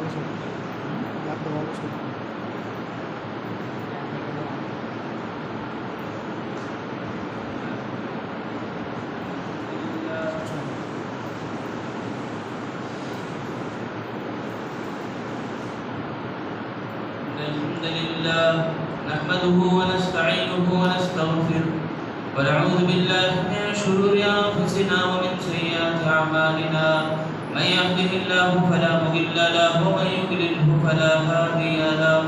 الحمد لله نحمده ونستعينه ونستغفره ونعوذ بالله من شرور أنفسنا ومن سيئات أعمالنا من يهده الله فلا مضل له ومن يضلله فلا هادي له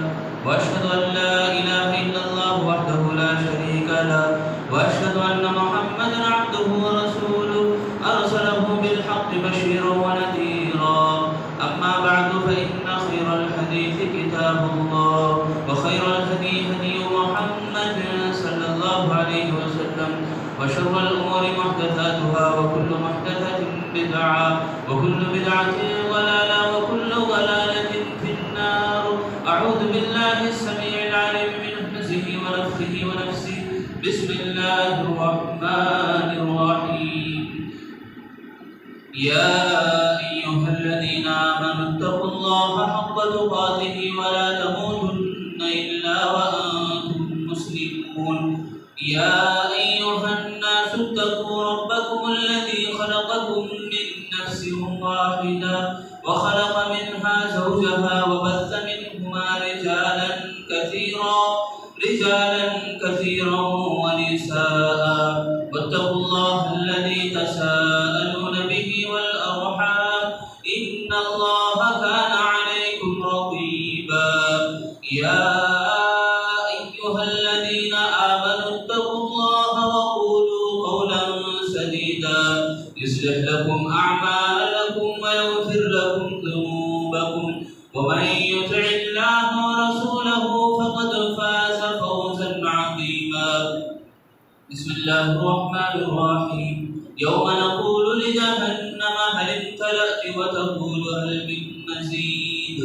وأشهد أن لا إله إلا الله وحده لا شريك له وأشهد أن محمدا عبده ورسوله أرسله بالحق بشيرا ونذيرا أما بعد فإن خير الحديث كتاب الله وخير الهدي هدي محمد صلى الله عليه وسلم وشر الأمور محدثاتها وكل محدثة بدعة وكل بدعة ضلالة وكل ضلالة في النار. أعوذ بالله السميع العليم من همزه ونفخه ونفسه. بسم الله الرحمن الرحيم. يا أيها الذين آمنوا اتقوا الله حق تقاته ولا تموتن إلا وأنتم مسلمون. يا أيها الناس اتقوا ربكم الذي خلقكم من نفس واحدة وخلق منها زوجها وبث منهما رجالا كثيرا ونساء واتقوا الله الذي تساءلون به والأرحام إن الله كان عليكم رقيبا. يا أيها الذين آمنوا اتقوا الله وقولوا قولا سديدا يصلح لكم أعمالكم ويغفر لكم ذنوبكم ومن يطع الله ورسوله فقد فاز فوزا عظيما. بسم الله الرحمن الرحيم. يوم نقول لجهنم هل امتلأت وتقول هل من مزيد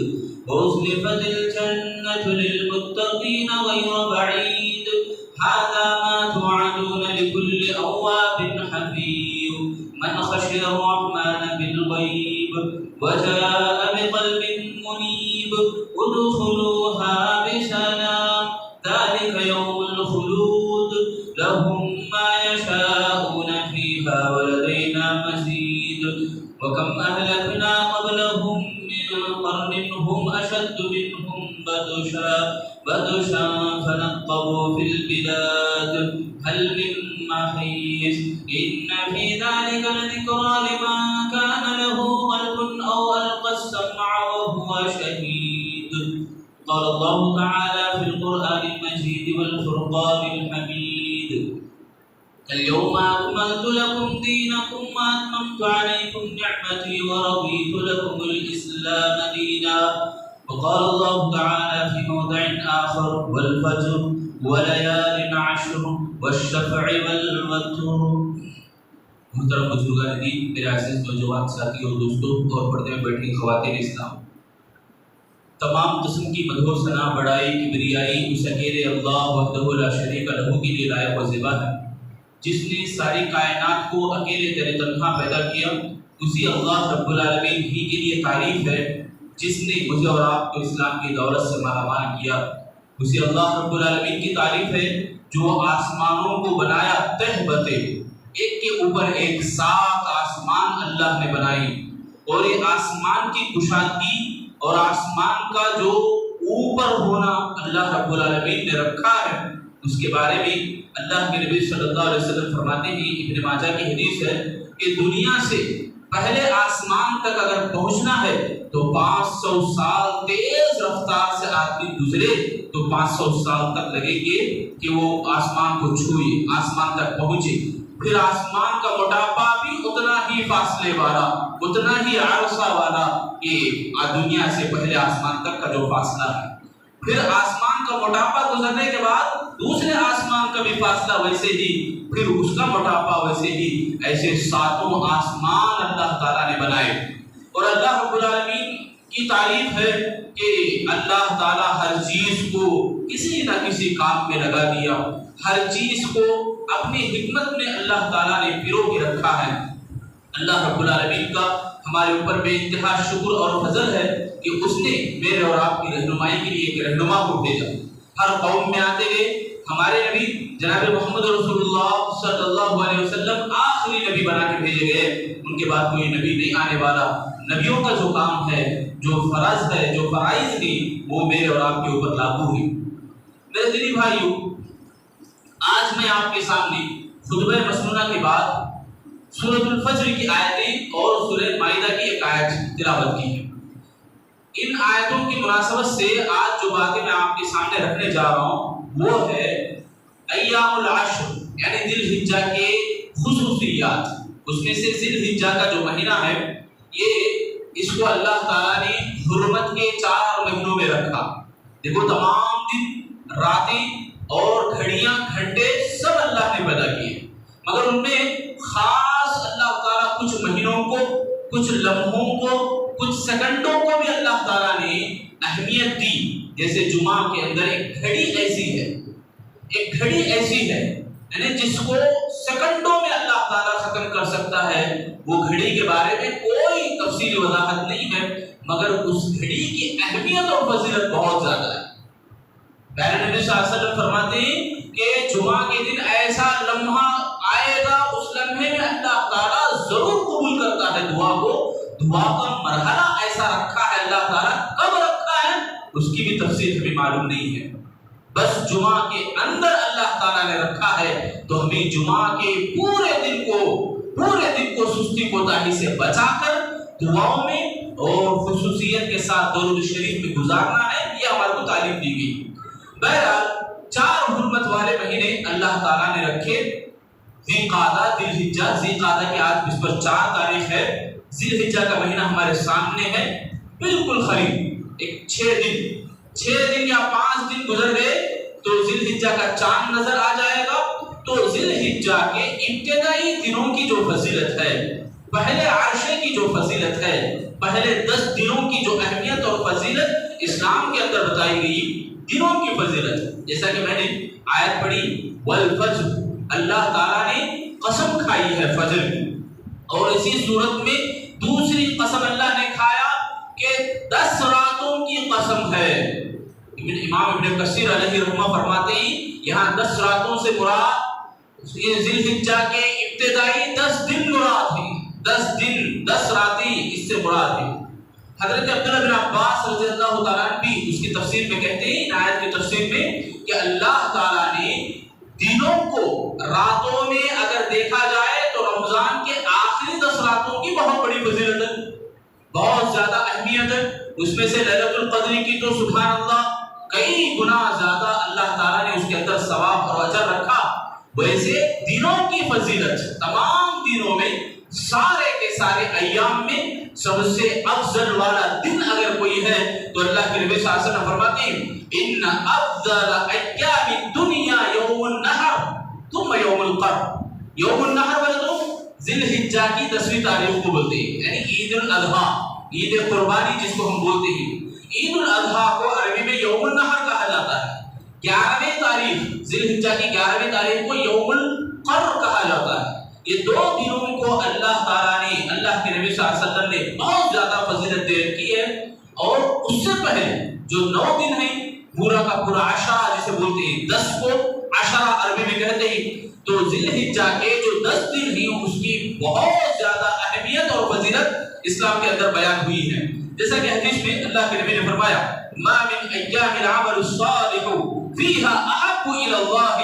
وأزلفت الجنة للمتقين غير بعيد هذا ما توعدون لكل أواب حفيظ من خشي الرحمن بالغيب وجاء بقلب منيب ادخلوها بسلام ذلك يوم الخلود لهم ما يشاءون فيها ولدينا مزيد. وكم أهلكنا قبلهم من قرن هم أشد منهم بطشا فنقبوا في البلاد هل من محيص إن في ذلك لذكرى لمن كان له قلب أو ألقى السمع وهو شهيد. قال الله تعالى في القرآن المجيد والفرقان الحميد اليوم أكملت لكم دينكم وأتممت عليكم نعمتي ورضيت لكم الإسلام دينا. وقال الله تعالى في موضع آخر والفجر وليال عشر والشفع والوتر. محترم بزرگان دین، میرے عزیز نوجوان ساتھی اور دوستوں اور پردے میں بیٹھی خواتین اسلام، تمام قسم کی مدح و ثنا، بڑائی، کبریائی اس اکیلے اللہ وحدہ لا شریک لہ کے لیے لائق و زیبا ہے، جس نے ساری کائنات کو اکیلے تیرے تنہا پیدا کیا. اسی اللہ رب العالمین ہی کے لیے تعریف ہے جس نے مجھے اور آپ کو اسلام کی دولت سے مالا مال کیا. اسی اللہ رب العالمین کی تعریف ہے جو آسمانوں کو بنایا تہ بتے، ایک کے اوپر ایک 7 آسمان اللہ نے بنائی، اور یہ آسمان کی کشادگی اور آسمان کا جو اوپر ہونا اللہ رب العالمین نے رکھا ہے، اس کے بارے میں اللہ کے نبی صلی اللہ علیہ وسلم فرماتے ہیں، ابن ماجہ کی حدیث ہے کہ دنیا سے پہلے آسمان تک اگر پہنچنا ہے تو 500 سال تیز رفتار سے آدمی گزرے تو 500 سال تک لگے گے کہ وہ آسمان کو چھوئے، آسمان تک پہنچے. پھر آسمان کا موٹاپا بھی اتنا ہی فاصلے والا، اتنا ہی عرصہ والا کہ دنیا سے پہلے آسمان تک کا جو فاصلہ ہے. پھر آسمان کا موٹاپا گزرنے کے بعد دوسرے آسمان کا بھی فاصلہ ویسے ہی، پھر اس کا موٹاپا ویسے ہی، ایسے 7 آسمان اللہ تعالیٰ نے بنائے. اور اللہ رب العالمین کی تعریف ہے کہ اللہ تعالیٰ ہر چیز کو کسی نہ کسی کام میں لگا دیا، ہر چیز کو اپنی حکمت میں اللہ تعالیٰ نے پرو کے رکھا ہے. اللہ رب العالمین کا ہمارے اوپر بے انتہا شکر اور فضل ہے کہ اس نے میرے اور آپ کی رہنمائی کے لیے ایک رہنما کو بھیجا۔ ہر قوم میں آتے گئے ہمارے نبی جناب محمد رسول اللہ صلی اللہ علیہ وسلم آخری نبی بنا کے بھیجے گئے، ان کے بعد کوئی نبی نہیں آنے والا۔ نبیوں کا جو کام ہے، جو فرض ہے، جو فرائض تھی، وہ میرے اور آپ کے اوپر لاگو ہوئی۔ میرے دینی بھائیوں، آج میں آپ کے سامنے خطبہ مسنونہ کے بعد سورۃ الفجر کی آیتیں اور سورۃ مائدہ کی ایک آیت تلاوت کی ہے۔ ان آیتوں کی مناسبت سے آج جو باتیں میں آپ کے سامنے رکھنے جا رہا ہوں وہ ہے ایام العشر، یعنی ذی الحجہ کے خصوصیات۔ اس میں سے ذی الحجہ کا جو مہینہ ہے، اس کو اللہ تعالیٰ نے حرمت کے 4 مہینوں میں رکھا۔ دیکھو، تمام دن، راتیں اور گھڑیاں، گھنٹے سب اللہ نے پیدا کیے، مگر ان میں خاص اللہ تعالیٰ کچھ مہینوں کو، کچھ لمحوں کو، کچھ سیکنڈوں کو بھی اللہ تعالیٰ نے اہمیت دی۔ جیسے جمعہ کے اندر ایک گھڑی ایسی ہے یعنی جس کو سیکنڈوں میں اللہ تعالیٰ ختم کر سکتا ہے۔ وہ گھڑی کے بارے میں کوئی تفصیلی وضاحت نہیں ہے، مگر اس گھڑی کی اہمیت اور فضیلت بہت زیادہ ہے۔ پیارے نبی صلی اللہ علیہ وسلم فرماتے ہیں کہ جمعہ کے دن ایسا لمحہ آئے گا، اس لمحے میں اللہ تعالیٰ ضرور قبول کرتا ہے دعا کو۔ دعا کا مرحلہ ایسا رکھا ہے اللہ تعالیٰ، کب رکھا ہے اس کی بھی تفصیل ہمیں معلوم نہیں ہے، بس جمعہ کے اندر اللہ تعالیٰ نے رکھا ہے۔ تو ہمیں جمعہ کے پورے دن کو سستی کوتاہی سے بچا کر دعاؤں میں اور خصوصیت کے ساتھ درود شریف میں گزارنا ہے، یہ ہمارے کو تعلیم دی گئی۔ بہرحال 4 حرمت والے مہینے اللہ تعالیٰ نے رکھے۔ ذی قعدہ، ذی الحجہ، ذی قعدہ کی آج اس پر 4 تاریخ ہے۔ ذی الحجہ کا مہینہ ہمارے سامنے ہے، بالکل قریب، ایک 6 دن یا 5 دن گزر گئے تو ذی الحجہ کا چاند نظر آ جائے گا۔ تو ذی الحجہ کے ابتدائی دنوں کی جو فضیلت ہے، پہلے عرشے کی جو فضیلت ہے، پہلے 10 دنوں کی جو اہمیت اور فضیلت اسلام کے اندر بتائی گئی، دنوں کی فضیلت، جیسا کہ میں نے آیت پڑھی والفجر، اللہ تعالیٰ نے قسم کھائی ہے فجر کی، اور اسی صورت میں دوسری قسم اللہ نے کھایا کہ 10 راتوں کی قسم ہے۔ امام ابن کثیر علیہ رحمہ فرماتے ہیں یہاں 10 راتوں سے مراد ذی الحجہ کے ابتدائی 10 دن مراد ہیں، 10 دن 10 راتیں اس سے مراد ہیں۔ حضرت عبداللہ بن عباس رضی اللہ تعالیٰ عنہ بھی اس کی تفسیر میں کہتے ہیں، ان آیت کی تفسیر میں، کہ اللہ تعالیٰ نے دنوں کو راتوں میں اگر دیکھا جائے تو رمضان کے آخری 10 راتوں کی بہت بڑی فضیلت ہے، بہت زیادہ اہمیت ہے۔ اس میں سے لیلۃ القدر کی تو سبحان اللہ کئی گنا زیادہ اللہ تعالیٰ نے اس کے اندر ثواب اور اجر رکھا۔ ویسے دنوں کی فضیلت تمام دنوں میں، سارے کے سارے ایام میں سب سے افضل والا دن اگر کوئی ہے تو اللہ کے نبی صلی اللہ علیہ وسلم فرماتے ہیں ان افضل ایام الدنیا یوم النحر ثم یوم القر۔ یوم النحر والے تو ذی الحجہ کی 10ویں تاریخ کو بولتے ہیں، یعنی عید الاضحیٰ، عید قربانی جس کو ہم بولتے ہیں۔ عید الاضحیٰ کو عربی میں یوم النحر کہا جاتا ہے۔ 11ویں تاریخ، ذی الحجہ کی 11ویں تاریخ کو یوم القر کہا جاتا ہے۔ یہ 2 دنوں کو اللہ تعالیٰ نے، اللہ کے نبی صلی اللہ علیہ وسلم نے بہت زیادہ فضیلت دے رکھی ہے۔ اور اس سے پہلے جو 9 دن ہیں، پورا کا پورا عشرہ جسے بولتے ہیں، 10 کو عشرہ عربی میں کہتے ہیں، تو ذی الحجہ کے جو 10 دن ہیں اس کی بہت زیادہ اہمیت اور فضیلت اسلام کے اندر بیان ہوئی ہے۔ جیسا کہ حدیث میں اللہ کے نبی نے فرمایا ما من ایام العمل الصالح فيها احب الى الله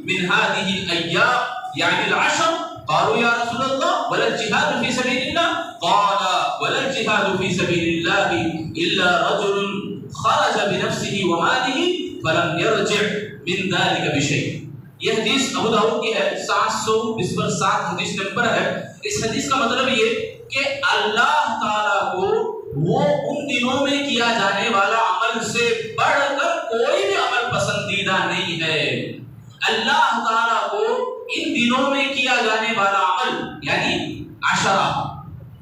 من هذه الايام يعني العشر۔ قالوا يا رسول الله ولا الجهاد في سبيل الله؟ قال ولا الجهاد في سبيل الله الا رجل خرج بنفسه وماله فلم يرجع من ذلك بشيء۔ یہ حدیث ابو داؤد کی ہے، 727 حدیث نمبر ہے۔ اس حدیث کا مطلب یہ کہ اللہ تعالیٰ کو وہ ان دنوں میں کیا جانے والا عمل سے بڑھ کر کوئی بھی عمل پسندیدہ نہیں ہے۔ اللہ تعالیٰ کو ان دنوں میں کیا جانے والا عمل یعنی عشرہ،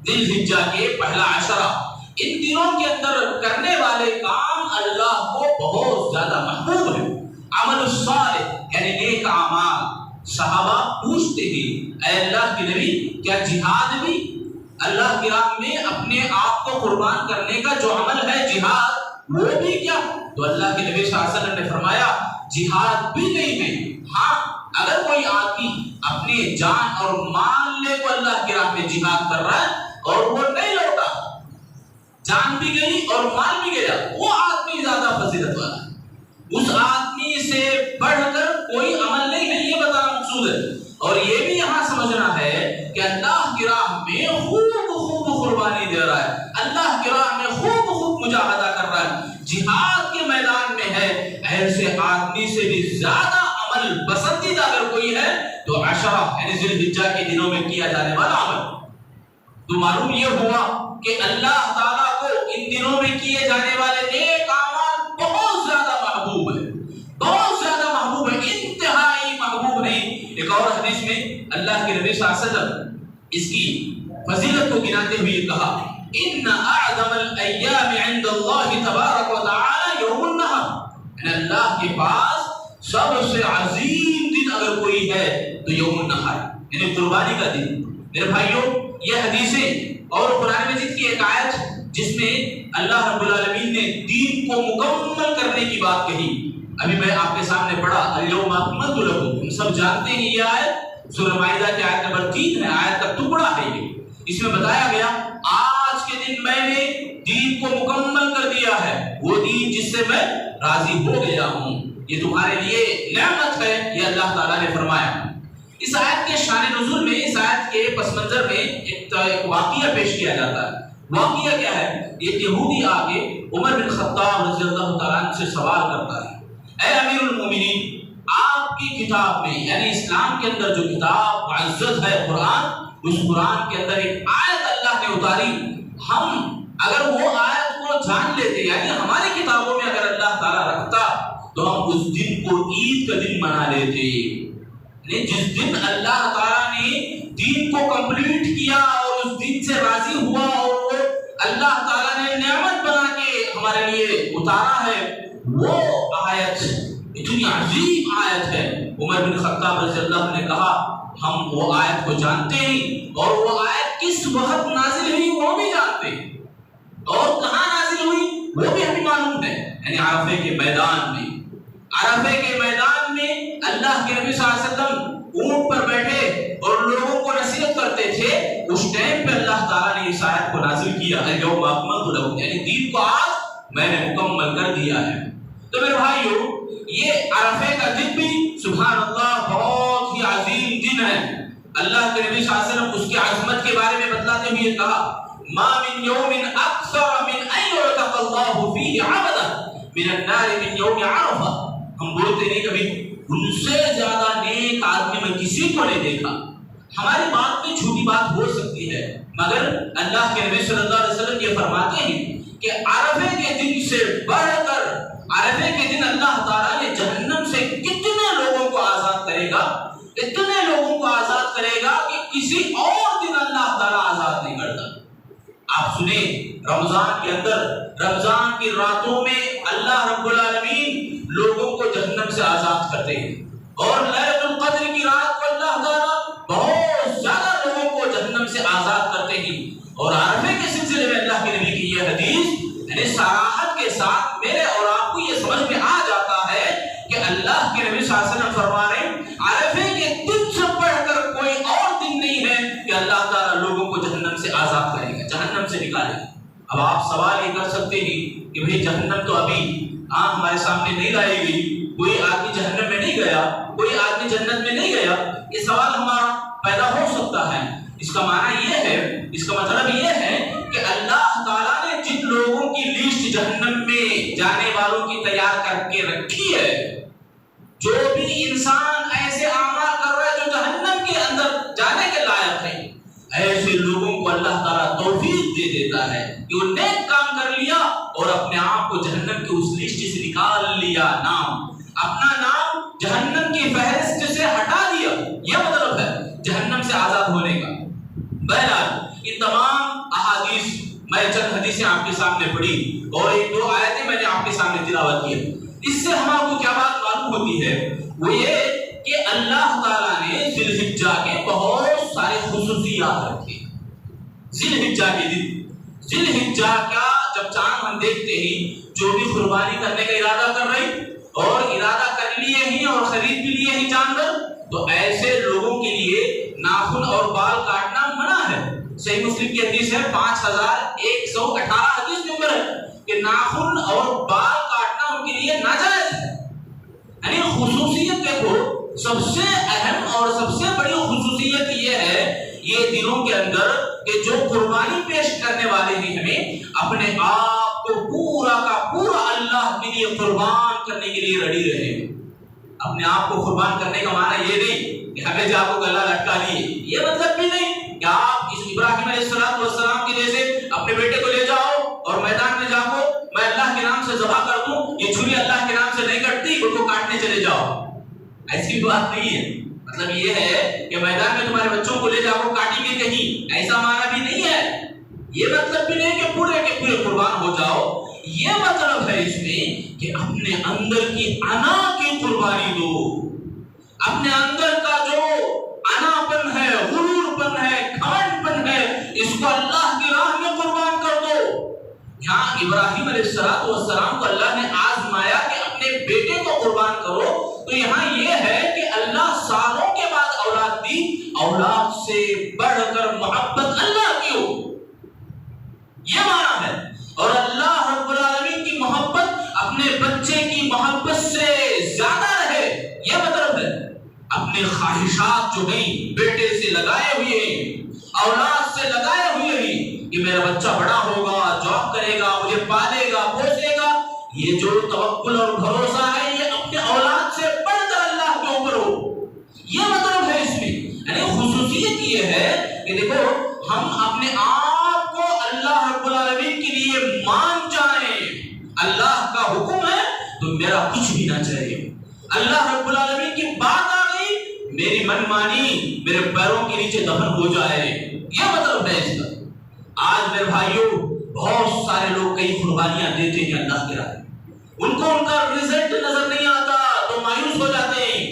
ذی الحجہ کے پہلا عشرہ، ان دنوں کے اندر کرنے والے کام اللہ کو بہت زیادہ محبوب ہے۔ عمل الصالح یعنی نیک اعمال۔ صحابہ پوچھتے ہیں اے اللہ کے نبی کیا جہاد بھی اللہ کی راہ میں اپنے آپ کو قربان کرنے کا جو عمل ہے جہاد، وہ بھی کیا؟ تو اللہ کے نبی صلی اللہ علیہ وسلم نے فرمایا جہاد بھی نہیں ہے۔ ہاں اگر کوئی آدمی اپنے جان اور مال لے کو اللہ کی راہ میں جہاد کر رہا ہے اور وہ نہیں لوٹا، جان بھی گئی اور مال بھی گیا، وہ آدمی زیادہ فضیلت والا ہے۔ اس آدمی سے بڑھ کر کوئی عمل نہیں ہے، یہ بتانا مقصود ہے۔ اور یہ بھی یہاں سمجھنا ہے کہ اللہ کی راہ میں خوب قربانی دے رہا ہے، اللہ کی راہ میں خوب مجاہدہ کر رہا ہے، جہاد کے میدان میں ہے، ایسے آدمی سے بھی زیادہ عمل پسندیدہ اگر کوئی ہے تو عشرہ یعنی ذی الحجہ کے دنوں میں کیا جانے والا عمل۔ تو معلوم یہ ہوا کہ اللہ تعالیٰ کو ان دنوں میں کیے جانے والے نیک اعمال بہت زیادہ محبوب ہے، بہت زیادہ محبوب ہے، انتہائی محبوب نہیں۔ ایک اور حدیث میں اللہ کے نبی صلی اللہ علیہ وسلم اس کی فضیلت کو گناتے ہوئے کہا ان اعظم الایام عند اللہ تبارک و تعالی یوم النحر، یعنی اللہ کے پاس سب سے عظیم دن اگر کوئی ہے تو یوم النحر یعنی قربانی کا دن۔ میرے بھائیوں یہ حدیثیں اور قرآن مجید کی ایک آیت جس میں اللہ رب العالمین نے دین کو مکمل کرنے کی بات کہی، ابھی میں آپ کے سامنے پڑھا الیوم اکملت لکم، ہم سب جانتے ہیں یہ آیت سورہ مائدہ کی آیت نمبر 3 ہے، آیت کا ٹکڑا ہے یہ۔ اس میں بتایا گیا آج کے دن میں نے دین کو مکمل کر دیا ہے، وہ دین جس سے میں راضی ہو گیا ہوں، یہ تمہارے لیے نعمت ہے، یہ اللہ تعالیٰ نے فرمایا۔ اس آیت کے شان نزول میں، اس آیت کے پس منظر میں ایک واقعہ پیش کیا جاتا ہے۔ واقعہ کیا ہے؟ ایک یہودی آگے عمر بن خطاب رضی اللہ تعالیٰ عنہ سے سوال کرتا ہے، اے امیر المومنین، آپ کی کتاب میں یعنی اسلام کے اندر جو کتاب معزز ہے قرآن، اس قرآن کے اندر ایک آیت اللہ نے اتاری، ہم اگر وہ آیت کو جان لیتے یعنی ہماری کتابوں میں اگر اللہ تعالیٰ رکھتا تو ہم اس دن کو عید کا دن منا لیتے۔ جس دن اللہ تعالیٰ نے دین کو کمپلیٹ کیا اور اس دن سے راضی ہوا اور وہ اللہ تعالیٰ نے نعمت بنا کے ہمارے لیے اتارا ہے، وہ آیت اتنی عظیم آیت ہے۔ عمر بن خطاب رضی اللہ عنہ نے کہا ہم وہ آیت کو جانتے ہیں اور وہ آیت کس وقت نازل ہوئی وہ بھی جانتے ہیں، اور کہاں نازل ہوئی وہ بھی ہمیں معلوم ہے، یعنی عرفے کے میدان میں۔ عرفے کے میدان میں اللہ کے نبی صلی اللہ علیہ وسلم اونٹ پر بیٹھے اور لوگوں کو نصیحت کرتے تھے، اس ٹائم پہ اللہ تعالیٰ نے اس آیت کو نازل کیا الیوم اکملت لکم، یعنی دین کو آج میں نے مکمل کر دیا ہے۔ تو میرے بھائیو یہ عرفے کا دن بھی سبحان اللہ بہت ہی عظیم دن ہے۔ اللہ کے نبی صلی اللہ علیہ وسلم اس کی عظمت کے بارے میں بتلاتے ہوئے کہا ما من یوم اکثر من ان یعتق اللہ فیہ عبدا من النار من یوم عرفہ، ہم بولتے نہیں کبھی ان سے زیادہ نیک آدمی میں کسی کو نہیں دیکھا۔ ہماری بات میں چھوٹی بات ہو سکتی ہے مگر اللہ کے نبی صلی اللہ علیہ وسلم یہ فرماتے ہیں کہ عرفے کے دن سے بڑھ کر عرفے کے دن اللہ تعالیٰ نے جہنم سے کتنے لوگوں کو آزاد کرے گا، اتنے لوگوں کو آزاد کرے گا کہ کسی اور دن اللہ تعالیٰ آزاد نہیں کرتا۔ آپ سنیں رمضان کے اندر رمضان کی راتوں میں اللہ رب العالمین لوگوں کو جہنم سے آزاد کرتے ہیں، اور لیلۃ القدر کی رات کو اللہ تعالیٰ بہت زیادہ لوگوں کو جہنم سے آزاد کرتے ہیں۔ اور عرفے کے سلسلے میں اللہ کے نبی کی یہ حدیث یعنی صراحت کے ساتھ میرے اور آپ کو یہ سمجھ میں آ جاتا ہے کہ اللہ کے نبی صلی اللہ علیہ وسلم فرما رہے ہیں عرفے کے دن سے بڑھ کر کوئی اور دن نہیں ہے کہ اللہ تعالیٰ لوگوں کو جہنم سے آزاد کرے گا، جہنم سے نکالے گا۔ اب آپ سوال یہ کر سکتے ہیں کہ بھئی جہنم تو ابھی ہمارے سامنے نہیں لائی گئی، کوئی آدمی جہنم میں نہیں گیا، کوئی آدمی جنت میں نہیں گیا، یہ سوال ہمارا پیدا ہو سکتا ہے۔ اس کا معنی یہ ہے، اس کا مطلب یہ ہے کہ اللہ تعالیٰ نے جن لوگوں کی لسٹ جہنم میں جانے والوں کی تیار کر کے رکھی ہے، جو بھی انسان ایسے اعمال کر رہا ہے جو جہنم کے اندر جانے کے لائق ہے، ایسے لوگوں کو اللہ تعالیٰ توفیق دے دیتا ہے کہ وہ نیک کام کر لیا اور اپنے آپ کو جہنم کی اس لسٹ سے نکال لیا، نام اپنا نام جہنم کی فہرست سے ہٹا دیا، یہ مطلب ہے جہنم سے آزاد ہونے کا۔ بہرحال یہ تمام احادیث میں چند حدیثیں آپ کے سامنے پڑھی اور ایک دو آیتیں میں نے آپ کے سامنے تلاوت کی، اس سے ہمارے کو کیا بات معلوم ہوتی ہے وہ یہ کہ اللہ تعالیٰ نے ذی الحجہ کے بہت سارے خصوصیات رکھے۔ ذی الحجہ کے دن، ذی الحجہ کا جب چاند ہم دیکھتے ہیں، جو بھی قربانی کرنے کا ارادہ کر رہے اور ارادہ کر لیے ہی اور خرید بھی لیے ہی جانور، تو ایسے لوگوں کے لیے ناخن اور بال کاٹنا منع ہے۔ صحیح مسلم کی حدیث ہے 5118 حدیث نمبر ہے کہ ناخن اور بال کاٹنا ان کے لیے ناجائز ہے۔ یعنی خصوصیت دیکھو، سب سے اہم اور سب سے بڑی خصوصیت یہ ہے یہ دنوں کے اندر کہ جو قربانی پیش کرنے والے ہیں ہمیں اپنے آپ کو پورا کا پورا اللہ کے لیے قربان کرنے کے لیے ریڈی رہے۔ اپنے آپ کو قربان کرنے کا معنی یہ نہیں کہ ہمیں جا کو گلا لٹکا لیے، یہ مطلب بھی نہیں کہ آپ اس ابراہیم علیہ السلام کے جیسے اپنے بیٹے کو لے جاؤ اور میدان میں جاؤ میں اللہ کے نام سے ذبح کر دوں، یہ چھری اللہ کے نام سے نہیں کٹتی، ان کو کاٹنے چلے جاؤ، ایسی بات نہیں ہے۔ مطلب یہ ہے کہ میدان میں تمہارے بچوں کو لے جاؤ کاٹیں گے کہیں، ایسا معنی بھی نہیں ہے۔ یہ مطلب بھی نہیں کہ پورے کے پورے قربان ہو جاؤ، یہ مطلب ہے اس میں کہ اپنے اندر کی انا کی قربانی دو، اپنے اندر کا جو انا پن ہے، غرور پن ہے، گھمنڈ پن ہے، اس کو اللہ کی راہ میں قربان کر دو۔ یہاں ابراہیم علیہ السلام کو اللہ نے آزمایا کہ اپنے بیٹے کو قربان کرو، تو یہاں یہ ہے کہ اللہ سالوں کے بعد اولاد دی، اولاد سے بڑھ کر محبت اللہ کی ہو، یہ معنی ہے۔ اور اللہ رب العالمین کی محبت اپنے بچے کی محبت سے زیادہ رہے، یہ مطلب ہے۔ اپنے خواہشات جو ہیں بیٹے سے لگائے ہوئے ہیں، اولاد سے لگائے ہوئے ہیں کہ میرا بچہ بڑا ہوگا، جاب کرے گا، مجھے پالے گا، پوسے گا، یہ جو توکل اور بھروسہ ہے یہ اپنے اولاد سے بڑھ کر اللہ کے اوپر ہو، یہ مطلب ہے اس میں۔ یعنی خصوصیت یہ ہے کہ دیکھو ہم اپنے آپ کو اللہ رب العالمین کے لیے مان جائیں، اللہ کا حکم ہے تو میرا کچھ بھی نہ چاہیے، اللہ رب العالمین کی بات آ گئی میری من مانی میرے پیروں کے نیچے دفن ہو جائے، یہ مطلب ہے اس کا۔ آج میرے بھائیوں بہت سارے لوگ کئی قربانیاں دیتے ہیں اللہ کے راہ میں، ان کو ان کا رزلٹ نظر نہیں آتا تو مایوس ہو جاتے ہیں،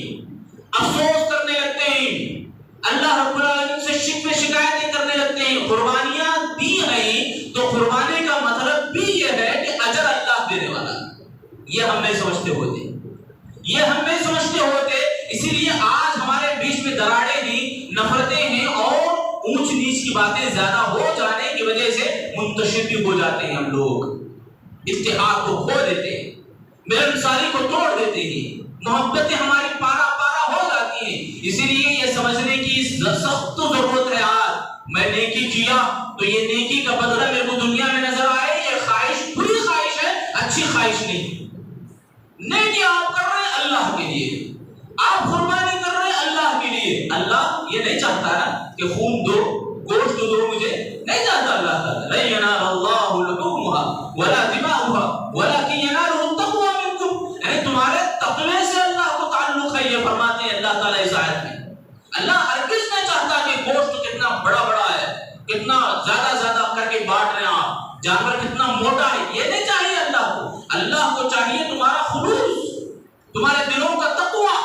افسوس کرنے لگتے ہیں، اللہ رب العالمین سے شکوے شکایتیں کرنے لگتے ہیں۔ قربانیاں دی ہیں تو قربانی کا مطلب بھی یہ ہے کہ اجر اللہ دینے والا، یہ ہم نہیں سمجھتے ہوتے، یہ ہم نہیں سمجھتے ہوتے، اسی لیے آج ہمارے بیچ میں دراڑیں ہیں، نفرتیں ہیں اور اونچ نیچ کی باتیں زیادہ ہو جانے کی وجہ سے منتشر بھی ہو جاتے ہیں، ہم لوگ اتحاد کو کھو دیتے ہیں، ملنساری کو توڑ دیتے ہیں، محبتیں ہماری پارا پارا ہو جاتی ہیں۔ اسی لیے یہ سمجھنے کی سخت ضرورت ہے آج میں نیکی کیا تو یہ نیکی کا بدلہ میرے کو دنیا میں نظر آئے، یہ خواہش بری خواہش ہے، اچھی خواہش نہیں۔ نیکی آپ کر رہے ہیں اللہ کے لیے، آپ قربانی کر رہے ہیں اللہ کے لیے، اللہ یہ نہیں چاہتا نا کہ خون دو گوشت دو، مجھے نہیں چاہتا اللہ تعالیٰ، لن ینال اللہ لحومها ولا دماؤها ولکن ینالہ التقوی منکم، یعنی تمہارے تقوی سے اللہ کو تعلق ہے، یہ فرماتے ہیں اللہ تعالیٰ اس آیت میں۔ اللہ ہرگز نہیں چاہتا کہ گوشت کتنا بڑا بڑا ہے، کتنا زیادہ زیادہ کر کے بانٹ رہے ہیں آپ، جانور کتنا موٹا ہے، یہ نہیں چاہیے اللہ کو۔ اللہ کو چاہیے تمہارا خلوص، تمہارے دلوں کا تقوی۔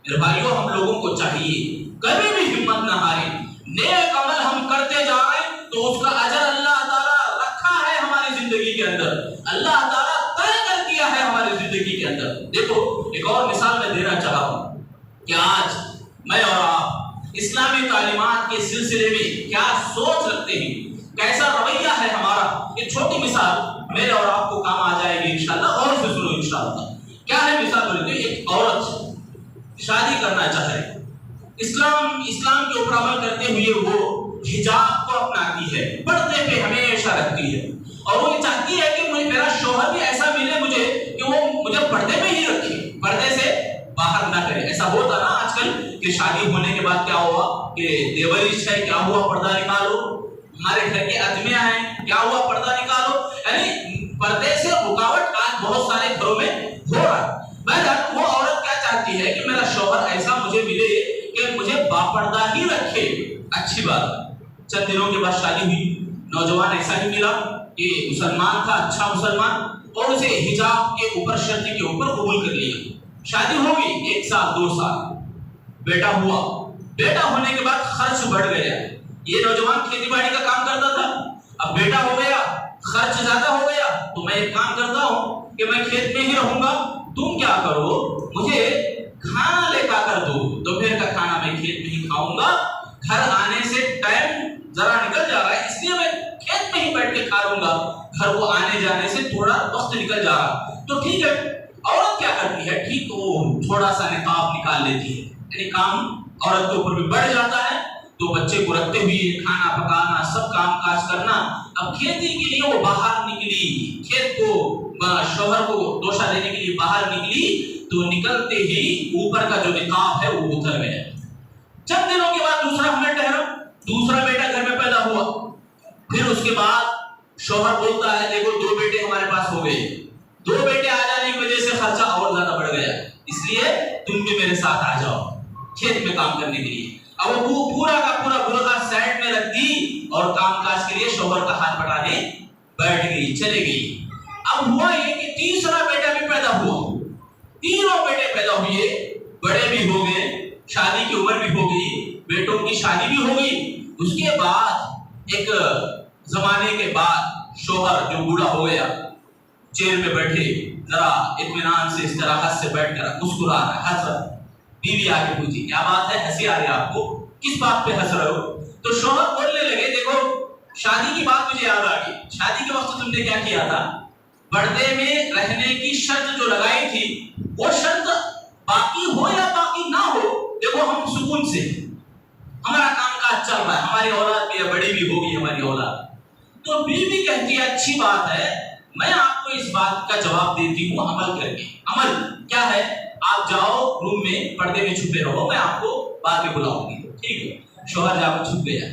میرے بھائیوں ہم لوگوں کو چاہیے کبھی بھی ہمت نہ ہاریں، نیک عمل ہم کرتے جا رہے ہیں تو اس کا اجر اللہ تعالیٰ رکھا ہے ہماری زندگی کے اندر، اللہ تعالیٰ طے کر دیا ہے ہماری زندگی کے اندر۔ دیکھو ایک اور مثال میں دینا چاہتا ہوں کہ آج میں اور آپ اسلامی تعلیمات کے سلسلے میں کیا سوچ رکھتے ہیں، کیسا رویہ ہے ہمارا۔ ایک چھوٹی مثال میرے اور آپ کو کام آ جائے گی انشاءاللہ، اور سے سنو انشاءاللہ۔ کیا ہے مثال بولتے ہیں، ایک عورت شادی کرنا چاہ رہے، اسلام کے اوپر عمل کرتے ہوئے وہ حجاب کو اپناتی ہے، پردے پہ ہمیشہ رکھتی ہے، اور وہ یہ چاہتی ہے کہ میرا شوہر بھی ایسا ملے مجھے کہ وہ مجھے پردے میں ہی رکھے، پردے سے باہر نہ کرے۔ ایسا ہوتا نا آج کل کہ شادی ہونے کے بعد کیا ہوا کہ دیورش ہے، کیا ہوا پردہ نکالو، ہمارے گھر کے ادمیہ ہیں، کیا ہوا پردہ نکالو، یعنی پردے سے رکاوٹ آج بہت سارے گھروں میں ہو رہا ہے۔ بہرحال وہ عورت کیا چاہتی ہے کہ میرا شوہر ایسا مجھے ملے کہ مجھے باپردہ ہی رکھے، اچھی بات۔ چند دنوں کے بعد شادی ہوئی، نوجوان ایسا ہی ملا کہ مسلمان تھا، اچھا مسلمان، اور اسے حجاب کے اوپر شرط کے اوپر قبول کر لیا۔ شادی ہو گئی، 1 سال 2 سال، بیٹا ہوا، بیٹا ہونے کے بعد خرچ بڑھ گیا، یہ نوجوان کھیتی باڑی کا کام کرتا تھا، اب بیٹا ہو گیا، خرچ زیادہ ہو گیا، تو میں ایک کام کرتا ہوں کہ میں کھیت میں ہی رہوں گا، تم کیا کرو مجھے کھانا لے کر دو، دوپہر کا کھانا میں کھیت میں ہی کھاؤں گا، گھر آنے سے ٹائم ذرا نکل جا رہا ہے اس لیے میں کھیت میں ہی بیٹھ کے کھا لوں گا، گھر کو آنے جانے سے تھوڑا وقت نکل جا رہا تو ٹھیک ہے۔ عورت کیا کرتی ہے؟ ٹھیک تو تھوڑا سا نقاب نکال لیتی ہے، یعنی کام عورت کے اوپر بھی بڑھ جاتا ہے، تو بچے کو رکھتے ہوئے کھانا پکانا سب کام کاج کرنا۔ اب کھیتی کے لیے وہ باہر نکلی، کھیت کو شوہر کو دوشہ دینے کے لیے باہر نکلی، تو نکلتے ہی اوپر کا جو نقاب ہے وہ اتر گیا۔ چند دنوں کے بعد دوسرا ہمیں ٹھہرا، دوسرا بیٹا گھر میں پیدا ہوا، پھر اس کے بعد شوہر بولتا ہے دیکھو 2 بیٹے ہمارے پاس ہو گئے، 2 بیٹے آ جانے کی وجہ سے خرچہ اور زیادہ بڑھ گیا، اس لیے تم بھی میرے ساتھ آ جاؤ کھیت میں کام کرنے کے لیے۔ اب وہ پورا کا پورا برغہ سائڈ میں رکھ دی اور کام کاج کے لیے شوہر کا ہاتھ بٹانے بیٹھ گئی، چلے گئی۔ اب ہوا یہ کہ تیسرا بیٹا بھی پیدا ہوا، تینوں بیٹے پیدا ہوئے، بڑے بھی ہو گئے، شادی کی عمر بھی ہو گئی، بیٹوں کی شادی بھی ہو گئی۔ اس کے بعد ایک زمانے کے بعد شوہر جو بوڑھا ہو گیا، چیئر پہ بیٹھے ذرا اطمینان سے استراحت سے بیٹھ کر مسکرا رہا ہے، ہنس رہا ہے۔ بیوی آگے پوچھی کیا بات ہے، ہنسی آ رہی ہے آپ کو، کس بات پہ ہنس رہے ہو؟ تو شوہر بولنے لگے دیکھو شادی کی بات مجھے یاد آ گئی، شادی کے وقت تم نے کیا کیا تھا، پردے میں رہنے کی شرط جو لگائی تھی وہ شرط باقی ہو یا باقی نہ ہو، دیکھو ہم سکون سے ہمارا کام کاج چل رہا ہے، ہماری اولاد بھی ہے، بڑی بھی ہوگی ہماری اولاد۔ تو بیوی کہتی ہے اچھی بات ہے، میں آپ کو اس بات کا جواب دیتی ہوں عمل کر کے۔ عمل کیا ہے؟ آپ جاؤ روم میں پردے میں چھپے رہو، میں آپ کو بعد میں بلاؤں گی، ٹھیک ہے۔ شوہر جا کر چھپ گیا،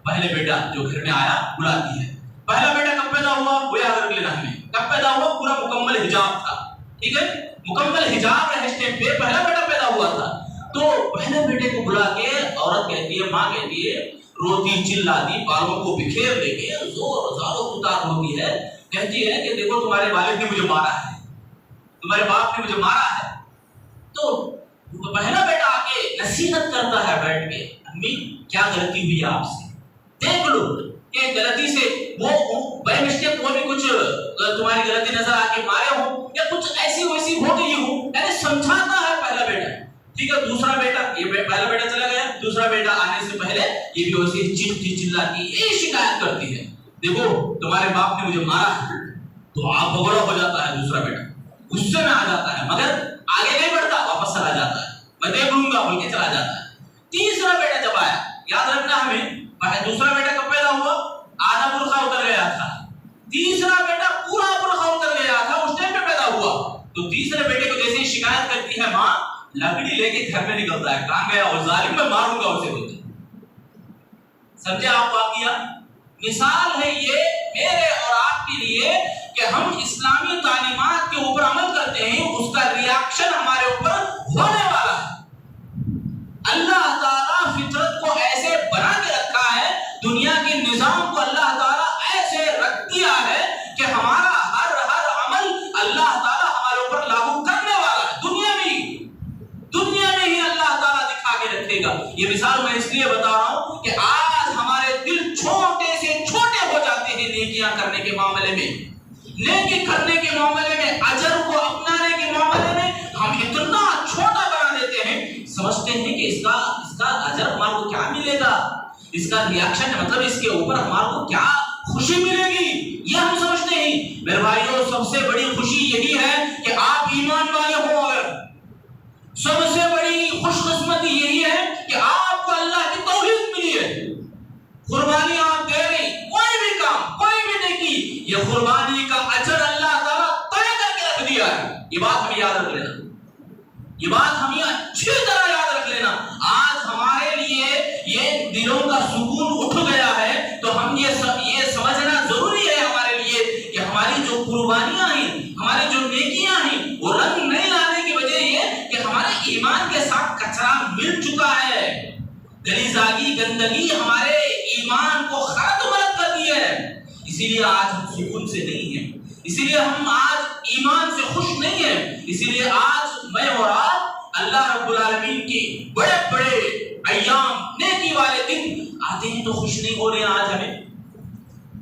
پہلے بیٹا جو گھر میں آیا بلاتی ہے۔ پہلا بیٹا کب پیدا ہوا وہ یاد رکھ لینا ہمیں، کب پیدا ہوا؟ پورا مکمل حجاب تھا، ٹھیک ہے، مکمل حجاب رہے ٹائم پہ پہلا بیٹا پیدا ہوا تھا۔ تو پہلے بیٹے کو بلا کے عورت کہتی ہے، ماں کہتی ہے، روتی چلاتی بالوں کو بکھیر لے کے زور زاروں اتار ہوتی ہے، کہتی ہے کہ دیکھو تمہارے والد نے مجھے مارا ہے، تمہارے باپ نے مجھے مارا ہے۔ تو پہلا بیٹا آ کے نصیحت کرتا ہے بیٹھ کے، امی کیا غلطی ہوئی آپ سے، دیکھ لو کہ غلطی سے وہ بائی مسٹیک وہ بھی کچھ تمہاری غلطی نظر آ کے مارے ہوں یا کچھ ایسی ویسی ہو گئی ہوں، یعنی سمجھاتا ہے پہلا بیٹا، ٹھیک ہے۔ دوسرا بیٹا، یہ پہلا بیٹا چلا گیا، دوسرا بیٹا آنے سے پہلے یہ بھی ویسے چیختی چلاتی یہ شکایت کرتی ہے، دیکھو تمہارے باپ نے مجھے مارا ہے۔ تو آپ بگڑا ہو جاتا ہے دوسرا بیٹا، غصے میں آ جاتا ہے، مگر آگے نہیں بڑھتا، واپس چلا جاتا ہے، میں دیکھ لوں گا بول کے چلا جاتا ہے۔ تیسرا بیٹا جب آیا، یاد رکھنا ہمیں، دوسرا بیٹا کب پیدا ہوا؟ آدھا برقع اتر گیا تھا، تیسرا بیٹا پورا برقع اتر گیا تھا، اس ٹائم پہ پیدا ہوا۔ تو تیسرے بیٹے کو جیسے ہی شکایت کرتی ہے ماں، لکڑی لے کے گھر میں نکلتا ہے، کہاں گیا وہ ظالم، میں ماروں گا اسے بولتے۔ سمجھے آپ واقعہ؟ مثال ہے یہ میرے اور آپ کے لیے کہ ہم اسلامی تعلیمات کے اوپر عمل کرتے ہیں، اس کا ریاکشن ہمارے اوپر ہونے والا ہے۔ اللہ تعالیٰ فطرت کو ایسے بنا کے رکھا ہے، دنیا کے نظام کو اللہ تعالیٰ ایسے رکھ دیا ہے کہ ہمارا ہر عمل اللہ تعالیٰ ہمارے اوپر لاگو کرنے والا ہے، دنیا میں ہی اللہ تعالیٰ دکھا کے رکھے گا۔ یہ مثال میں اس لیے بتا رہا ہوں کہ آج ہمارے دل چھوٹے سے چھوٹے ہو جاتے ہیں نیکیاں کرنے کے معاملے میں، نیکی کرنے کے معاملے میں، اجر کو اپنانے کے معاملے میں ہم اتنا چھوٹا بنا دیتے ہیں، سمجھتے ہیں کہ اس کا اجر ہمارے کو کیا ملے گا، اس کا ریاکشن مطلب اس کے اوپر ہمارے کو کیا خوشی ملے گی، یہ ہم سمجھتے ہیں۔ میرے بھائیوں، سب سے بڑی خوشی یہی ہے کہ آپ ایمان والے ہو، اگر سب سے بڑی خوش قسمتی یہی ہے کہ آپ کو اللہ کی توفیق ملی ہے، قربانی آپ دے رہی، کوئی بھی کام، کوئی بھی نیکی، یہ قربانی کا اجر اللہ تعالیٰ طے کر کے رکھ دیا ہے۔ یہ بات ہمیں یاد رکھ لینا، یہ بات ہمیں اچھی طرح یاد رکھ لینا۔ آج ہمارے لیے یہ دلوں کا سکون اٹھ گیا ہے، تو ہم یہ سمجھنا ضروری ہے ہمارے لیے کہ ہماری جو قربانیاں ہیں، ہماری جو نیکیاں ہیں، وہ رنگ نہیں لانے کی وجہ یہ کہ ہمارے ایمان کے ساتھ کچرا مل چکا ہے، غلیظاگی گندگی ہمارے ایمان کو خرد مرد کر دی ہے۔ اسی لیے آج ہم سکون سے نہیں ہیں، اسی لیے ہم آج ایمان سے خوش نہیں ہیں، اسی لیے آج میں اور آپ اللہ رب العالمین کی بڑے بڑے ایام نیکی والے دن آتے ہیں تو خوش نہیں ہو رہے ہیں آج ہمیں؟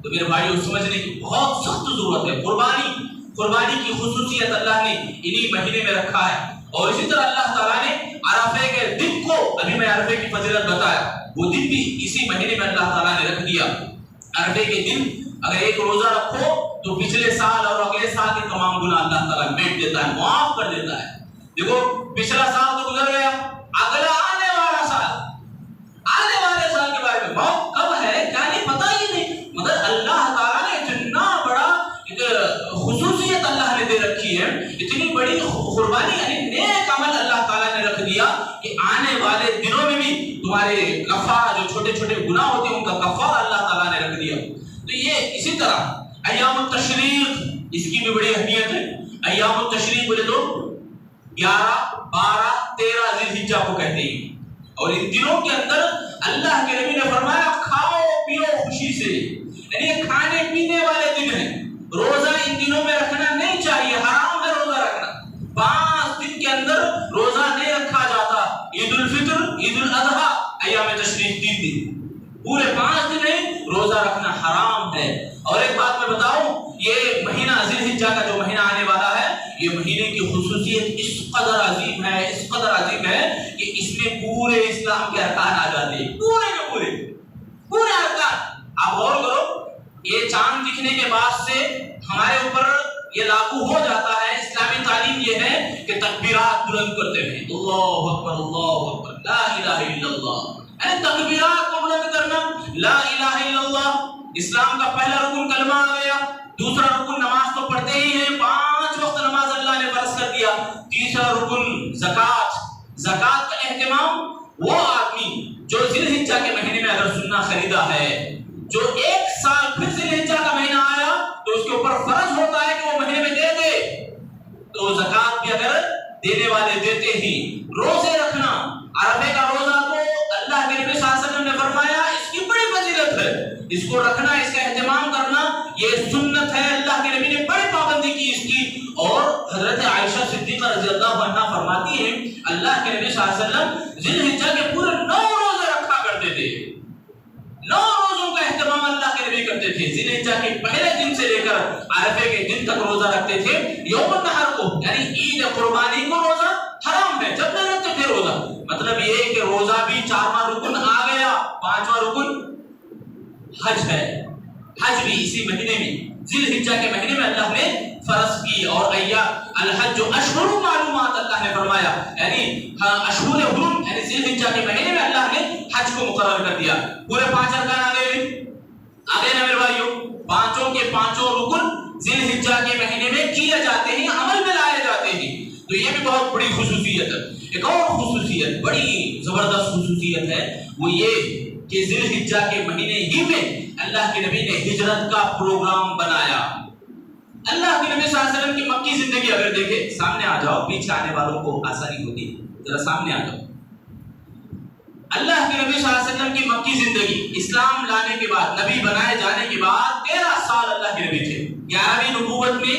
تو میرے بھائیوں سمجھنے کی بہت سخت ضرورت ہے. قربانی کی خصوصیت اللہ نے انہی مہینے میں رکھا ہے. اور اسی طرح اللہ تعالیٰ نے عرفے کے دن کو، ابھی میں عرفے کی فضیلت بتایا، وہ دن بھی اسی مہینے میں اللہ تعالیٰ نے رکھ دیا. عرفے کے دن اگر ایک روزہ رکھو تو پچھلے سال اور اگلے سال کے تمام گناہ اللہ تعالیٰ میٹ دیتا ہے، معاف کر دیتا ہے. دیکھو پچھلا سال تو گزر گیا، اگلا آنے والے سال کے بارے میں موت کب ہے کیا نہیں پتہ ہی نہیں، مگر اللہ تعالیٰ نے اتنا بڑا خصوصیت اللہ نے دے رکھی ہے، اتنی بڑی قربانی یعنی نیک عمل اللہ تعالیٰ نے رکھ دیا کہ آنے والے دنوں میں بھی تمہارے کفارہ جو چھوٹے چھوٹے گناہ ہوتے ہیں ان کا کفارہ اللہ تعالیٰ نے رکھ دیا. تو یہ اسی طرح ایام التشریق، اس کی بھی بڑی اہمیت ہے. ایام التشریق بولے تو 11 12 13 ذی الحجہ کو کہتے ہیں، اور ان دنوں کے اندر اللہ کے نبی نے فرمایا کھاؤ پیو خوشی سے، یعنی یہ کھانے پینے والے دن ہیں. روزہ ان دنوں میں رکھنا نہیں چاہیے، حرام ہے روزہ رکھنا. 5 دن کے اندر روزہ نہیں رکھا جاتا. عید الفطر، عید الاضحیٰ، ایام تشریق 3 دن، پورے 5 دن نہیں روزہ رکھنا حرام ہے. اور ایک بات میں بتاؤں، یہ مہینہ ذی الحجہ کا جو مہینہ آنے والا ہے، یہ مہینے کی خصوصیت اس قدر عظیم ہے کہ اس میں پورے اسلام کے ارکان آ جاتے ہیں، پورے ارکان. آپ غور کرو، یہ چاند دکھنے کے بعد سے ہمارے اوپر یہ لاگو ہو جاتا ہے. اسلامی تعلیم یہ ہے کہ تکبیرات بلند کرتے ہیں، اللہ اکبر اللہ اکبر لا الہ الا اللہ، یعنی تکبیرات کو بلند کرنا، لا الہ الا اللہ. اسلام کا پہلا رکن کلمہ آ گیا. دوسرا رکن نماز تو پڑھتے ہی ہیں، 5 وقت نماز اللہ نے فرض کر دیا. تیسرا رکن زکات کا اہتمام. وہ آدمی جو ذی الحجہ کے مہینے میں اگر سننا خریدا ہے، جو ایک سال پھر ذی الحجہ کا مہینہ آیا تو اس کے اوپر فرض ہوتا ہے کہ وہ مہینے میں دے دے. تو زکات بھی اگر دینے والے دیتے ہی. روزے رکھنا، عرفے کا روزہ تو اللہ کے نبی صلی اللہ علیہ وسلم نے فرمایا اس کی بڑی فضیلت ہے، اس کو رکھنا، اس کا اہتمام کرنا یہ سنت ہے. اللہ کے نبی نے بڑی پابندی کی اس کی. اور حضرت عائشہ صدیقہ رضی اللہ عنہا فرماتی ہیں اللہ کے نبی صلی اللہ علیہ وسلم ذی الحجہ کے پورے 9 روزے رکھا کرتے تھے. 9 روزوں کا اہتمام اللہ کے نبی کرتے تھے. ذی الحجہ کے پہلے دن سے لے کر عرفے کے دن تک روزہ رکھتے تھے. یوم النحر کو یعنی عید قربانی کو روزہ حرام ہے، جب نہیں رکھتے تھے روزہ. مطلب یہ ہے کہ روزہ بھی 4واں رکن آ گیا. 5واں رکن حج ہے. حج بھی اسی مہینے میں ذی الحجہ کے مہینے میں اللہ نے فرض کی. اور الحج اشہر معلومات اللہ نے فرمایا، یعنی اشہر حرم یعنی ذی الحجہ کے مہینے میں اللہ نے حج کو مقرر کر دیا. پورے 5 ارکان آ گئے نا میرے بھائیوں. 5 کے 5 رکن ذی الحجہ کے مہینے میں کیے جاتے ہیں، عمل میں لائے جاتے ہیں. تو یہ بھی بہت بڑی خصوصیت ہے. ایک اور خصوصیت، بڑی زبردست خصوصیت ہے، وہ یہ کہ ذی الحجہ کے مہینے ہی میں اللہ کے نبی نے ہجرت کا پروگرام بنایا. اللہ کے نبی صلی اللہ علیہ وسلم کی مکی زندگی اگر دیکھیں، سامنے آ جاؤ، پیچھے آنے والوں کو آسانی ہوتی ہے، ذرا سامنے آ جاؤ. اللہ کے نبی صلی اللہ علیہ وسلم کی مکی زندگی، اسلام لانے کے بعد، نبی بنائے جانے کے بعد 13 سال اللہ کے نبی تھے. 11ویں نبوت میں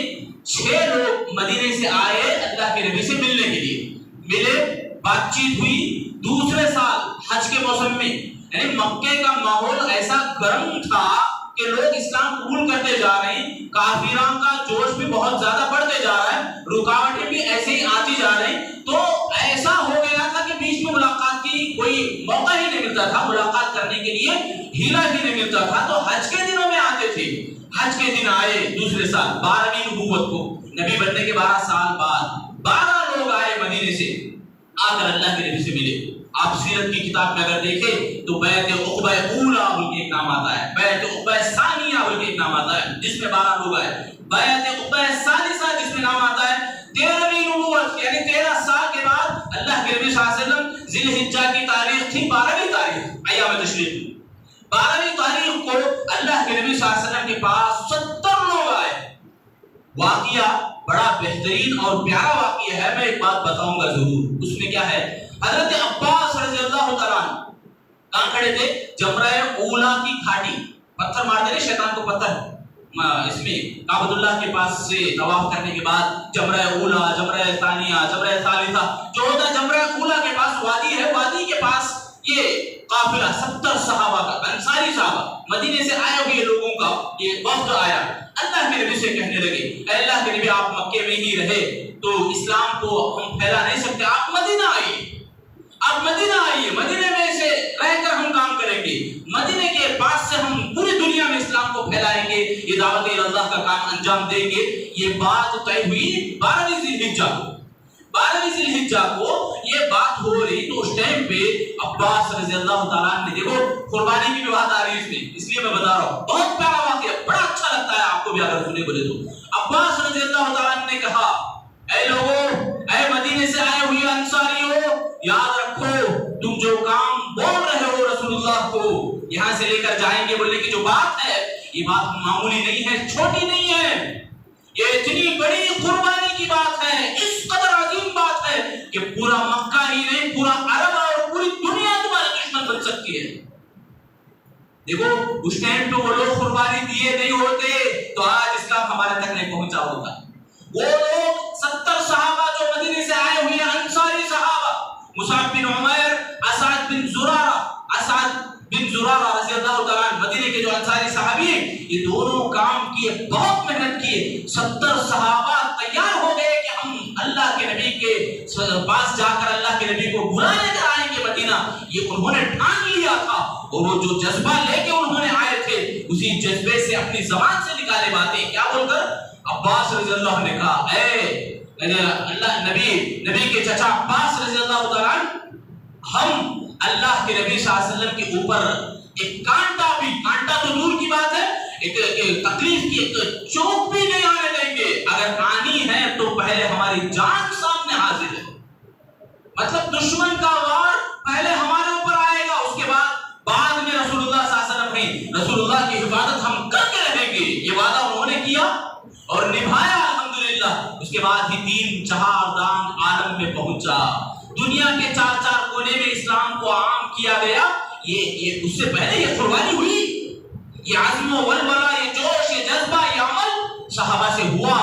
6 لوگ مدینے سے آئے اللہ کے نبی سے ملنے کے لیے. ملے، بات چیت ہوئی. دوسرے سال حج کے موسم میں، یعنی مکے کا ماحول ایسا گرم تھا کہ لوگ اسلام قبول کرتے جا رہے ہیں، کافروں کا جوش بھی بہت زیادہ بڑھتے جا رہا ہے، رکاوٹیں بھی ایسے ہی آتی جا رہی. تو ایسا ہو گیا تھا کہ بیچ میں ملاقات کی کوئی موقع ہی نہیں ملتا تھا، ملاقات کرنے کے لیے ہیلا ہی نہیں ملتا تھا. تو حج کے دنوں میں آتے تھے. حج کے دن آئے دوسرے سال 12ویں نبوت کو، نبی بننے کے 12 سال بعد 12 لوگ آئے مدینے سے، آ کر اللہ کے نبی سے ملے. آپ سیرت کی کتاب میں اگر دیکھیں تو بیعت عقبہ اولیٰ بول کے ایک نام آتا ہے، بیعت عقبہ ثانیہ بول کے ایک نام آتا ہے جس میں 12 لوگ آئے. بیعت عقبہ ثالثہ جس میں نام آتا ہے 13ویں نبوت، یعنی 13 سال کے بعد اللہ کے نبی صلی اللہ علیہ وسلم. ذی الحجہ کی تاریخ تھی 12ویں تاریخ، ایام تشریق. 12ویں تاریخ کو اللہ کے نبی صلی اللہ علیہ وسلم کے پاس 70 لوگ آئے. واقعہ بڑا بہترین اور پیارا واقعہ ہے، میں ایک بات بتاؤں گا ضرور. اس میں کیا ہے، حضرت عباس رضی اللہ تعالیٰ کہاں کھڑے تھے؟ جمرہ اولیٰ کی گھاٹی. پتھر مارتے رہے شیطان کو، پتھر اس میں کعبۃ اللہ کے پاس سے طواف کرنے کے بعد جمرہ اولا، جمرہ ثانیہ، جمرہ ثالثہ، 14 جمرہ اولا کے پاس وادی ہے، وادی کے پاس یہ قافلہ 70 صحابہ کا، انصاری صحابہ مدینے سے آئے ہوئے لوگوں کا یہ وفد آیا، اللہ کے نبی سے کہنے لگے اے اللہ کے نبی آپ مکے میں ہی رہے تو اسلام کو ہم پھیلا نہیں سکتے، آپ مدینہ آئیے، آپ مدینہ آئیے، مدینے میں سے رہ کر ہم کام کریں گے، مدینے کے پاس سے ہم پوری دنیا میں اسلام کو پھیلائیں گے، یہ دعوت اللہ کا کام انجام دیں گے۔ یہ بات طے ہوئی 12ویں ذی الحجہ کو، 12ویں ذی الحجہ کو یہ بات ہو رہی تو اس ٹائم پہ عباس رضی اللہ تعالیٰ نے، دیکھو قربانی کی بھی بات آ رہی ہے اس میں، اس لیے میں بتا رہا ہوں، بہت پیارا واقعہ، بڑا اچھا لگتا ہے آپ کو بھی اگر سننے بولے تو۔ عباس رضی اللہ تعالیٰ نے کہا اے لوگوں، اے مدینے سے آئے ہوئے انصاریوں، یاد رکھو تم جو کام بول رہے ہو رسول اللہ کو یہاں سے لے کر جائیں گے بولنے کی جو بات ہے، یہ بات معمولی نہیں ہے، چھوٹی نہیں ہے، یہ اتنی بڑی قربانی کی بات ہے، اس قدر عظیم بات ہے کہ پورا مکہ ہی نہیں، پورا عرب اور پوری دنیا تمہارے دشمن بن سکتی ہے۔ دیکھو اس ٹائم تو وہ لوگ قربانی دیے نہیں ہوتے تو آج اسلام ہمارے تک نہیں پہنچا ہوتا۔ وہ لوگ 70 صحابہ جو مدینے سے آئے ہوئے انصاری صحابہ، مصعب بن عمیر، اسعد بن زرارہ رضی اللہ تعالیٰ مدینے کے جو انصاری صحابی ہیں، یہ دونوں کام کیے، بہت محنت کیے، 70 صحابہ تیار ہو گئے کہ ہم اللہ کے نبی کے پاس جا کر اللہ کے نبی کو بلا لے کر آئیں گے مدینہ، یہ انہوں نے ٹھان لیا تھا، اور وہ جو جذبہ لے کے انہوں نے آئے تھے اسی جذبے سے اپنی زبان سے نکالے باتیں، کیا بول کر؟ عباس رضی اللہ نے کہا اے اللہ نبی کے چچا عباس رضی اللہ تعالیٰ، ہم اللہ کے نبی صلی اللہ علیہ وسلم کے اوپر ایک کانٹا تو دور کی بات ہے، ایک تکلیف کی ایک چوک بھی نہیں آنے دیں گے، اگر آنی ہے تو پہلے ہماری جان سامنے حاضر ہے، مطلب دشمن کا وار پہلے ہمارے اوپر آئے گا، اس کے بعد میں رسول اللہ صلی اللہ علیہ وسلم نے رسول اللہ کی حفاظت ہم کر کے رہیں گے، یہ وعدہ انہوں نے کیا اور نبھایا الحمدللہ۔ اس کے بعد ہی دین چہار دام عالم میں پہنچا، دنیا کے 4 کونے میں اسلام کو عام کیا گیا، یہ اس سے پہلے یہ قربانی ہوئی، یہ عزم و ولولہ، یہ جوش، یہ جذبہ، یہ عمل صحابہ سے ہوا،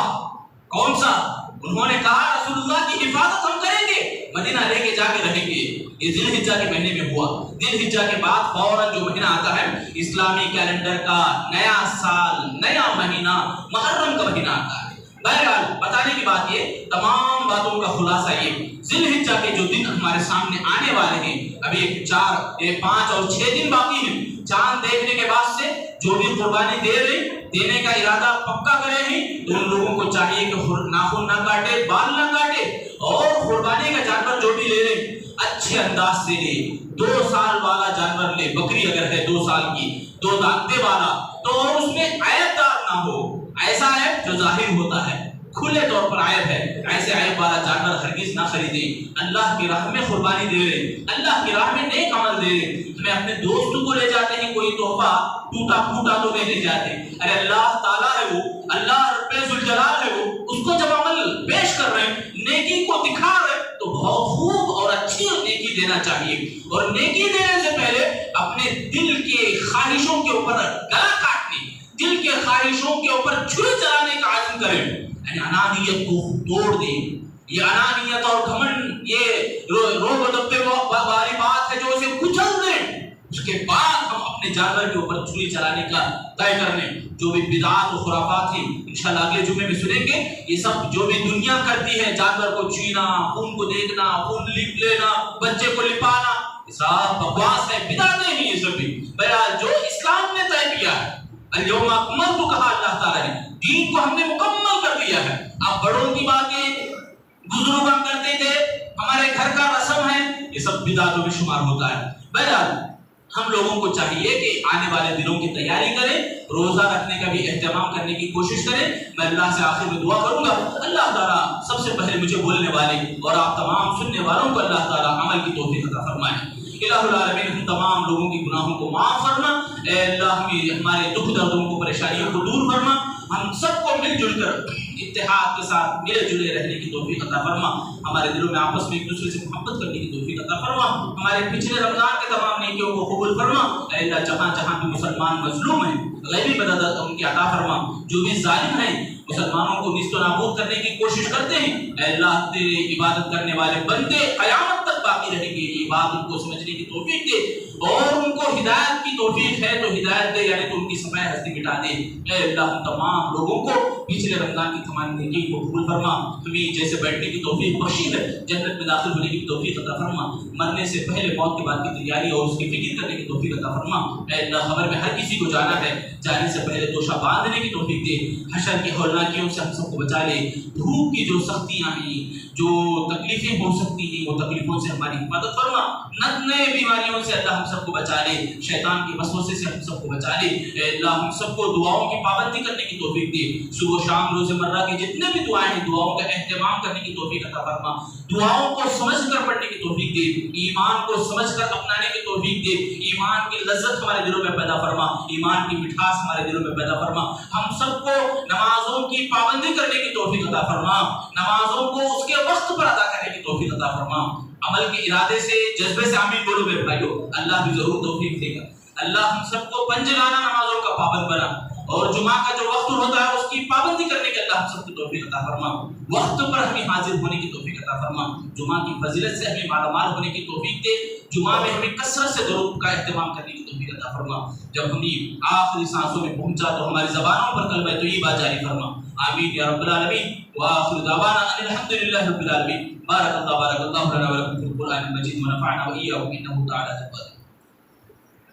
کون سا؟ انہوں نے کہا رسول اللہ کی حفاظت ہم کریں گے، مدینہ لے کے جا کے رہیں گے، یہ ذی الحجہ کے مہینے میں ہوا۔ ذی الحجہ کے بعد فوراً جو مہینہ آتا ہے اسلامی کیلنڈر کا نیا سال، نیا مہینہ محرم کا مہینہ آتا ہے۔ بہرحال بتانے کی بات یہ، تمام باتوں کا خلاصہ یہ، ذی الحجہ کے جو دن ہمارے سامنے آنے والے ہیں، ابھی 5 اور 6 دن باقی ہیں، چاند دیکھنے کے بعد سے جو بھی قربانی دینے کا ارادہ پکا کرے ہیں تو ان لوگوں کو چاہیے کہ ناخن نہ کاٹے، بال نہ کاٹے، اور قربانی کا جانور جو بھی لے لیں اچھے انداز سے لے، 2 سال والا جانور لے، بکری اگر ہے 2 سال کی، 2 دانتے والا، تو اور اس میں عیب دار نہ ہو، ایسا عیب جو ظاہر ہوتا ہے، کھلے طور پر عیب ہے، ایسے عیب والا جانور ہرگز نہ خریدیں۔ اللہ کی راہ میں قربانی دے رہے، اللہ کی راہ میں نیک عمل دے رہے، ہمیں اپنے دوستوں کو لے جاتے ہیں، کوئی تحفہ ٹوٹا پھوٹا تو نہیں لے جاتے، ارے اللہ تعالیٰ ہے وہ، اللہ رب ذوالجلال ہے وہ، اس کو جب عمل پیش کر رہے ہیں، نیکی کو دکھا رہے ہیں تو بہت خوب اور اچھی نیکی دینا چاہیے، اور نیکی دینے سے پہلے اپنے دل کے خواہشوں کے اوپر گلا کاٹنے، دل کے خواہشوں کے اوپر چھری چلانے کا عزم کریں، یعنی انانیت کو توڑ دیں، یہ انانیت اور گھمنڈ یہ روب و دبے والی بات ہے جو اسے کچل دیں، اس کے بعد ہم اپنے جانور کے اوپر چھری چلانے کا طے کر لیں۔ جو بھی بدعات و خرافات ہیں انشاءاللہ اگلے جمعے میں سنیں گے، یہ سب جو بھی دنیا کرتی ہے، جانور کو چھینا، خون کو دیکھنا، خون لپ لینا، بچے کو لپانا، یہ سب بکواس ہے، بدعتیں ہیں یہ سب بھی۔ بہرحال جو اسلام نے طے کیا ہے، الیوم اکملت کہا اللہ تعالیٰ نے، دین کو ہم نے مکمل کر دیا ہے۔ اب بڑوں کی باتیں بزرگ ہم کرتے تھے، ہمارے گھر کا رسم ہے، یہ سب بدعتوں میں شمار ہوتا ہے۔ بہرحال ہم لوگوں کو چاہیے کہ آنے والے دنوں کی تیاری کریں، روزہ رکھنے کا بھی اہتمام کرنے کی کوشش کریں۔ میں اللہ سے آخر میں دعا کروں گا، اللہ تعالیٰ سب سے پہلے مجھے بولنے والے اور آپ تمام سننے والوں کو اللہ تعالیٰ عمل کی توفیق عطا فرمائے۔ الہ العالمین ہم تمام لوگوں کی گناہوں کو معاف فرما، اے اللہ ہمارے دکھ دردوں کو پریشانیوں کو دور فرما، ہم سب کو مل جل کر اتحاد کے ساتھ ملے جلے رہنے کی توفیق عطا فرما، ہمارے دلوں میں آپس میں ایک دوسرے سے محبت کرنے کی توفیق عطا فرما، ہمارے پچھلے رمضان کے تمام نیکیوں کو قبول فرما، اے اللہ جہاں جہاں بھی مسلمان مظلوم ہیں غیبی مدد ان کی عطا فرما، جو بھی ظالم ہیں مسلمانوں کو نیست و نابود کرنے کی کوشش کرتے ہیں، اے اللہ تیرے عبادت کرنے والے بندے قیامت تک باقی رہیں گے، یہ بات ان کو سمجھنے کی توفیق دے، اور ان کو ہدایت کی توفیق ہے تو ہدایت دے، یعنی تو ان کی سفید ہستی مٹا دے، اے اللہ ہم تمام لوگوں کو پچھلے رمضان کی تمام نیکی کو قبول فرما، ہمیں جیسے بیٹھنے کی توفیق بخشی ہے، جنت میں داخل ہونے کی توفیق عطا فرما، مرنے سے پہلے موت کے بعد کی تیاری اور اس کی فکر کرنے کی توفیق عطا فرما، اے اللہ خبر میں ہر کسی کو جانا ہے، جانے سے پہلے توشہ باندھنے کی توفیق دے، حشر کی ہولناکیوں سے ہم سب کو بچا لے، دھوپ کی جو سختیاں ہیں، جو تکلیفیں ہو سکتی ہیں، وہ تکلیفوں سے ہماری مدد فرما، نئے بیماریوں سے اللہ ہم سب کو بچا لے، شیطان کے وسوسے سے ہم سب کو بچا لے، اے اللہ ہم سب کو دعاؤں کی پابندی کرنے کی توفیق دے، صبح شام روز مرہ کی جتنے بھی دعائیں ہیں دعاؤں کا اہتمام کرنے کی توفیق عطا فرما، دعاؤں کو سمجھ کر پڑھنے کی توفیق دے، ایمان کو سمجھ کر اپنانے کی توفیق دے، ایمان کی لذت ہمارے دلوں میں پیدا فرما، ایمان کی مٹھاس ہمارے دلوں میں پیدا فرما، ہم سب کو نمازوں کی پابندی کرنے کی توفیق عطا فرما، نمازوں کو اس کے وقت پر ادا کرنے کی توفیق عطا فرما، عمل کے ارادے سے جذبے سے آمین بولو میرے بھائیو، اللہ بھی ضرور توفیق دے گا، اللہ ہم سب کو پنجگانہ نمازوں کا پابند بنا، اور جمعہ کا جو وقت ہوتا ہے اس کی پابندی کرنے کے اللہ ہم سب کو توفیق عطا فرما، وقت پر ہمیں حاضر ہونے کی توفیق عطا فرما، جمعہ کی فضیلت سے ہمیں مالا مال ہونے کی توفیق دے، جمعہ میں ہمیں کثرت سے درود کا اہتمام کرنے کی توفیق عطا فرما، جب ہمیں آخری سانسوں میں پہنچا تو ہماری زبانوں پر کلمہ طیبہ جاری فرما، آمین یا رب العالمین، وآخر دعوانا ان الحمدللہ رب العالمین، بارک اللہ لنا ولکم فی القرآن المجید ونفعنا وإياكم إنه تعالى جواد